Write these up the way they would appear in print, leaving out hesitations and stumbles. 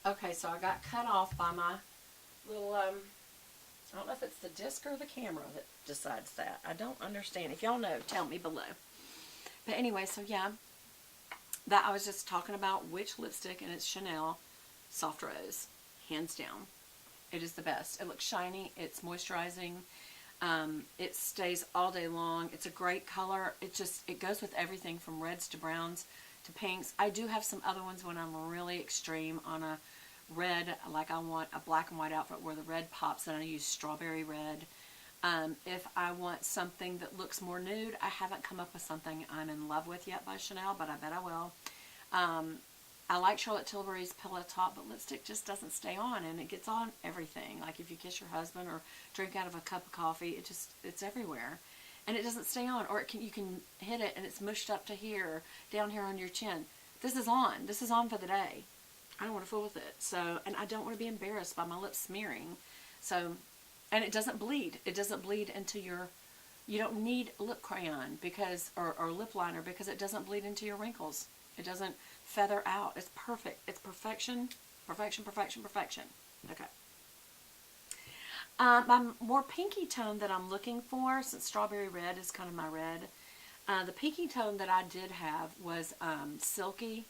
Okay, so I got cut off by my little, I don't know if it's the disc or the camera that decides that. I don't understand. If y'all know, tell me below. But anyway, so yeah, that I was just talking about which lipstick, and it's Chanel Soft Rose, hands down. It is the best. It looks shiny. It's moisturizing. It stays all day long. It's a great color. It goes with everything from reds to browns to pinks. I do have some other ones when I'm really extreme on a red, like I want a black and white outfit where the red pops, and I use strawberry red. If I want something that looks more nude, I haven't come up with something I'm in love with yet by Chanel, but I bet I will. I like Charlotte Tilbury's Pillow Top, but lipstick just doesn't stay on, and it gets on everything. Like if you kiss your husband or drink out of a cup of coffee, it's everywhere. And it doesn't stay on, or you can hit it and it's mushed up to here, down here on your chin. This is on. This is on for the day. I don't want to fool with it. So, and I don't want to be embarrassed by my lips smearing. So, and it doesn't bleed. It doesn't bleed into you don't need lip crayon or lip liner because it doesn't bleed into your wrinkles. It doesn't feather out. It's perfect. It's perfection, perfection, perfection, perfection. Okay. My more pinky tone that I'm looking for, since strawberry red is kind of my red, the pinky tone that I did have was Silky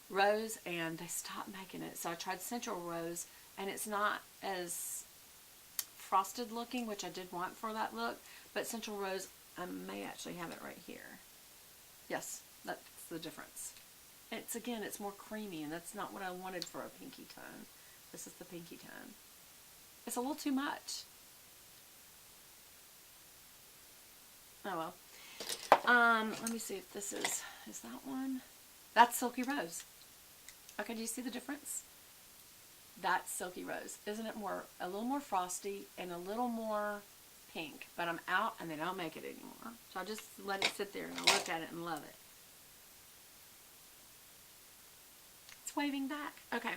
Rose, and they stopped making it. So I tried Central Rose, and it's not as frosted looking, which I did want for that look, but Central Rose, I may actually have it right here. Yes, that's the difference. It's more creamy, and that's not what I wanted for a pinky tone. This is the pinky tone. It's a little too much. Oh well. Let me see if this is that one? That's Silky Rose. Okay, do you see the difference? That's Silky Rose. Isn't it a little more frosty and a little more pink? But I'm out and they don't make it anymore. So I just let it sit there and I look at it and love it. It's waving back. Okay.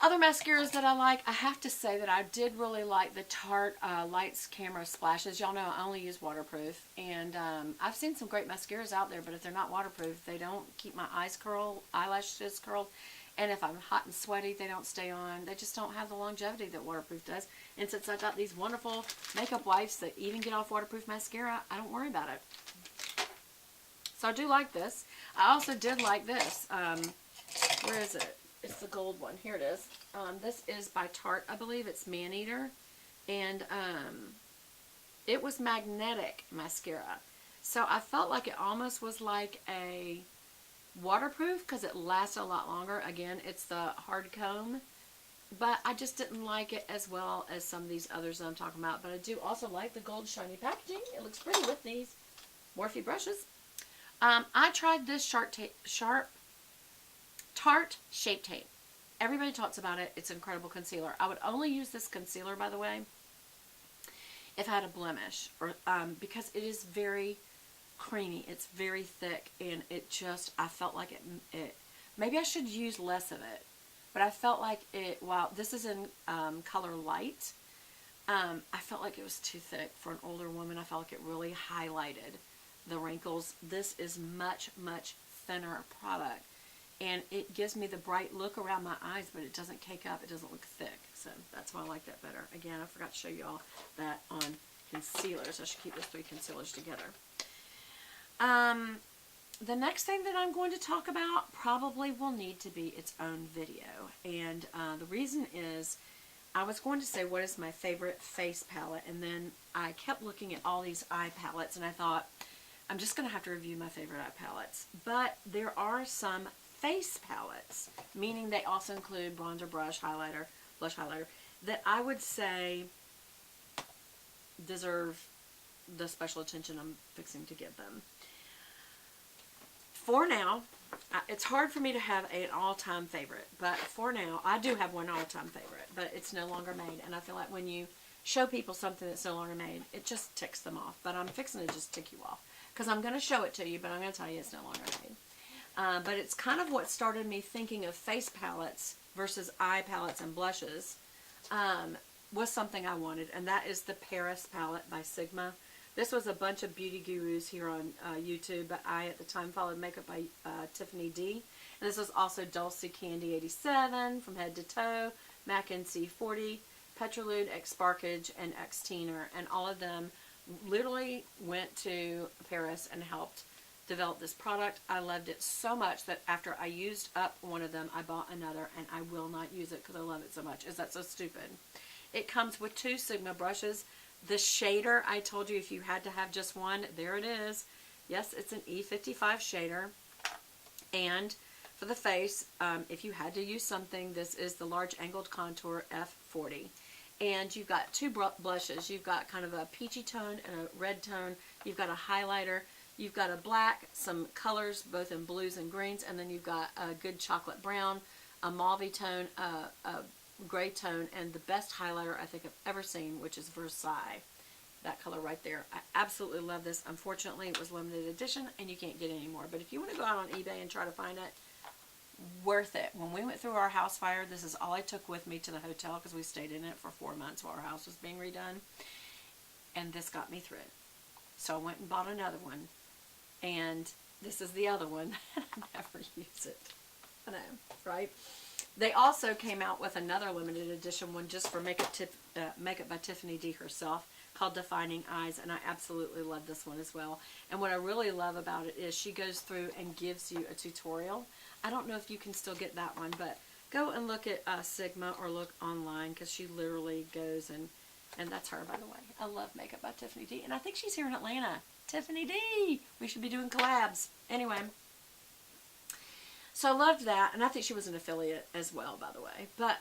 Other mascaras that I like, I have to say that I did really like the Tarte Lights Camera Splashes. Y'all know I only use waterproof. And I've seen some great mascaras out there, but if they're not waterproof, they don't keep my eyelashes curled. And if I'm hot and sweaty, they don't stay on. They just don't have the longevity that waterproof does. And since I got these wonderful makeup wipes that even get off waterproof mascara, I don't worry about it. So I do like this. I also did like this. Where is it? It's the gold one. Here it is. This is by Tarte, I believe. It's Maneater. And it was magnetic mascara. So I felt like it almost was like a waterproof because it lasts a lot longer. Again, it's the hard comb. But I just didn't like it as well as some of these others that I'm talking about. But I do also like the gold shiny packaging. It looks pretty with these Morphe brushes. I tried this Tarte Shape Tape. Everybody talks about it. It's an incredible concealer. I would only use this concealer, by the way, if I had a blemish, or because it is very creamy. It's very thick, and I felt like it maybe I should use less of it, but I felt like while this is in color light, I felt like it was too thick for an older woman. I felt like it really highlighted the wrinkles. This is much, much thinner product. And it gives me the bright look around my eyes, but it doesn't cake up. It doesn't look thick. So that's why I like that better. Again, I forgot to show you all that on concealers. I should keep those three concealers together. The next thing that I'm going to talk about probably will need to be its own video. And the reason is I was going to say what is my favorite face palette. And then I kept looking at all these eye palettes. And I thought, I'm just going to have to review my favorite eye palettes. But there are some face palettes, meaning they also include bronzer, blush highlighter, that I would say deserve the special attention I'm fixing to give them. For now, it's hard for me to have an all-time favorite, but for now, I do have one all-time favorite, but it's no longer made, and I feel like when you show people something that's no longer made, it just ticks them off, but I'm fixing to just tick you off, because I'm going to show it to you, but I'm going to tell you it's no longer made. But it's kind of what started me thinking of face palettes versus eye palettes and blushes, was something I wanted, and that is the Paris palette by Sigma. This was a bunch of beauty gurus here on YouTube, but I at the time followed Makeup by Tiffany D, And this is also Dulce Candy 87 from Head to Toe, MAC NC 40, Petrolude, X Sparkage, and X Teener. And all of them literally went to Paris and helped develop this product. I loved it so much that after I used up one of them, I bought another, and I will not use it because I love it so much. Is that so stupid? It comes with 2 Sigma brushes. The shader, I told you if you had to have just one, there it is. Yes, it's an E55 shader. And for the face, if you had to use something, this is the Large Angled Contour F40. And you've got 2 blushes. You've got kind of a peachy tone and a red tone. You've got a highlighter. You've got a black, some colors, both in blues and greens, and then you've got a good chocolate brown, a mauve tone, a gray tone, and the best highlighter I think I've ever seen, which is Versailles. That color right there. I absolutely love this. Unfortunately, it was limited edition, and you can't get it anymore. But if you want to go out on eBay and try to find it, worth it. When we went through our house fire, this is all I took with me to the hotel because we stayed in it for 4 months while our house was being redone. And this got me through it. So I went and bought another one. And this is the other one. I never use it. I know, right? They also came out with another limited edition one just for Makeup by Tiffany D herself called Defining Eyes, and I absolutely love this one as well. And what I really love about it is she goes through and gives you a tutorial. I don't know if you can still get that one, but go and look at Sigma or look online because she literally goes and that's her, by the way. I love Makeup by Tiffany D, and I think she's here in Atlanta. Tiffany D! We should be doing collabs. Anyway. So I loved that, and I think she was an affiliate as well, by the way. But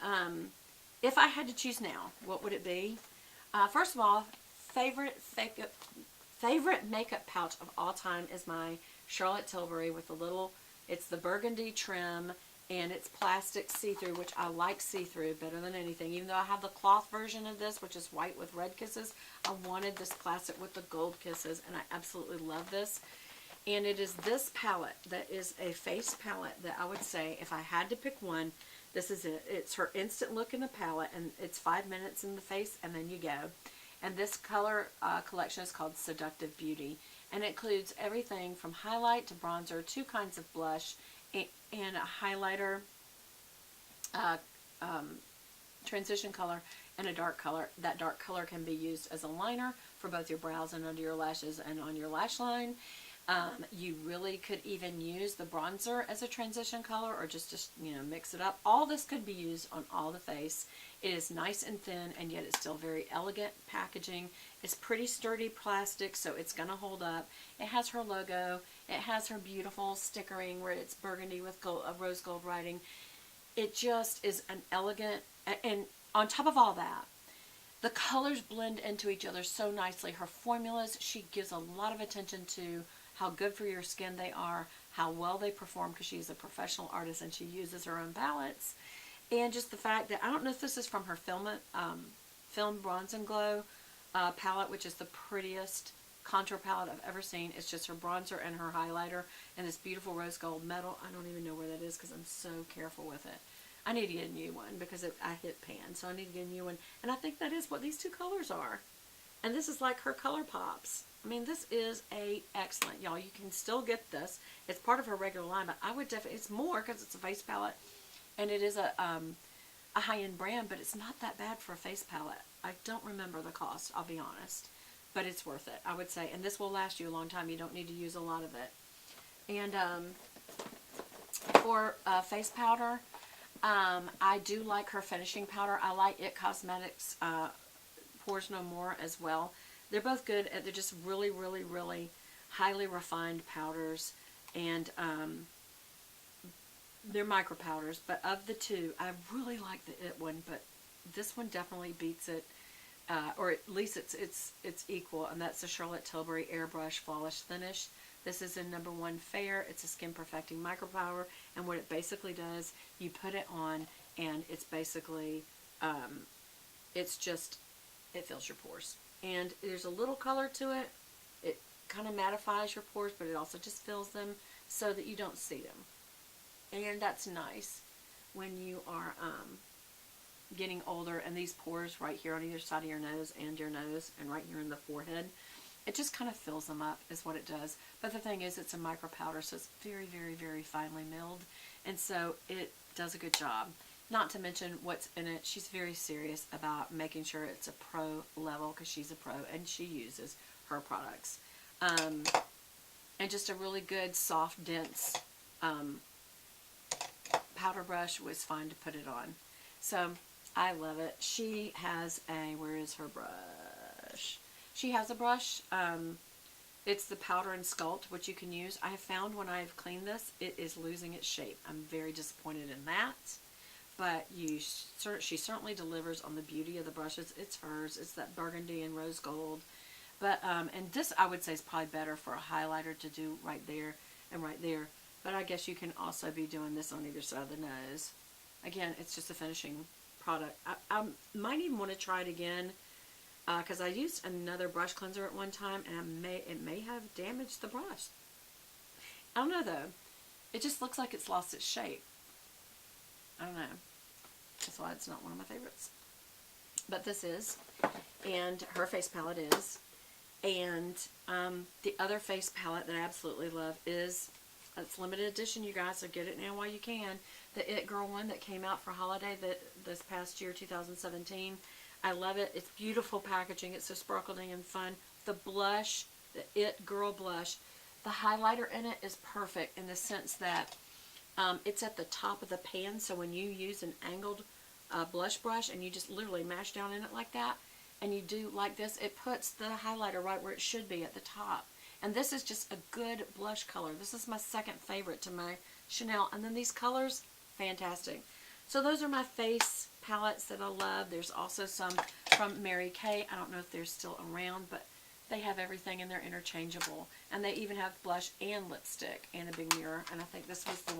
if I had to choose now, what would it be? First of all, favorite makeup pouch of all time is my Charlotte Tilbury with the little, it's the burgundy trim, and it's plastic see-through, which I like see-through better than anything. Even though I have the cloth version of this, which is white with red kisses, I wanted this plastic with the gold kisses, and I absolutely love this. And it is this palette that is a face palette that I would say, if I had to pick one, this is it. It's her instant look in the palette, and it's 5 minutes in the face, and then you go. And this color collection is called Seductive Beauty, and it includes everything from highlight to bronzer, 2 kinds of blush, and a highlighter, transition color, and a dark color. That dark color can be used as a liner for both your brows and under your lashes and on your lash line. You really could even use the bronzer as a transition color, or just you know, mix it up. All this could be used on all the face. It is nice and thin, and yet it's still very elegant packaging. It's pretty sturdy plastic, so it's going to hold up. It has her logo. It has her beautiful stickering where it's burgundy with gold, rose gold writing. It just is an elegant, and on top of all that, the colors blend into each other so nicely. Her formulas, she gives a lot of attention to how good for your skin they are, how well they perform, because she's a professional artist and she uses her own palettes. And just the fact that, I don't know if this is from her Film Bronze and Glow palette, which is the prettiest contour palette I've ever seen. It's just her bronzer and her highlighter and this beautiful rose gold metal. I don't even know where that is because I'm so careful with it. I need to get a new one because I hit pan, so I need to get a new one. And I think that is what these 2 colors are. And this is like her Color Pops. I mean, this is excellent, y'all. You can still get this. It's part of her regular line, but I would definitely, it's more because it's a face palette, and it is a high-end brand, but it's not that bad for a face palette. I don't remember the cost, I'll be honest, but it's worth it, I would say. And this will last you a long time. You don't need to use a lot of it. And for face powder, I do like her finishing powder. I like It Cosmetics Pores No More as well. They're both good. They're just really, really, really highly refined powders, and they're micro powders. But of the 2, I really like the It one, but this one definitely beats it, or at least it's equal. And that's the Charlotte Tilbury Airbrush Flawless Finish. This is in number 1 Fair. It's a skin perfecting micro powder, and what it basically does, you put it on, and it's basically, it's just, it fills your pores. And there's a little color to it. It kind of mattifies your pores, but it also just fills them so that you don't see them. And that's nice when you are getting older, and these pores right here on either side of your nose and right here in the forehead, it just kind of fills them up is what it does. But the thing is, it's a micro powder, so it's very, very, very finely milled. And so it does a good job. Not to mention what's in it. She's very serious about making sure it's a pro level because she's a pro and she uses her products. And just a really good, soft, dense powder brush was fine to put it on. So I love it. She has a, where is her brush? She has a brush. It's the Powder and Sculpt, which you can use. I have found when I've cleaned this, it is losing its shape. I'm very disappointed in that. But she certainly delivers on the beauty of the brushes. It's hers. It's that burgundy and rose gold. But, and this I would say is probably better for a highlighter to do right there and right there. But I guess you can also be doing this on either side of the nose. Again, it's just a finishing product. I might even want to try it again because I used another brush cleanser at one time and it may have damaged the brush. I don't know though. It just looks like it's lost its shape. I don't know. That's why it's not one of my favorites. But this is. And her face palette is. And the other face palette that I absolutely love is, it's limited edition, you guys, so get it now while you can. The It Girl one that came out for holiday this past year, 2017. I love it. It's beautiful packaging. It's so sparkling and fun. The blush, the It Girl blush, the highlighter in it is perfect in the sense that it's at the top of the pan, so when you use an angled blush brush and you just literally mash down in it like that, and you do like this, it puts the highlighter right where it should be at the top. And this is just a good blush color. This is my second favorite to my Chanel. And then these colors, fantastic. So those are my face palettes that I love. There's also some from Mary Kay. I don't know if they're still around, but they have everything and they're interchangeable. And they even have blush and lipstick and a big mirror. And I think this was the one.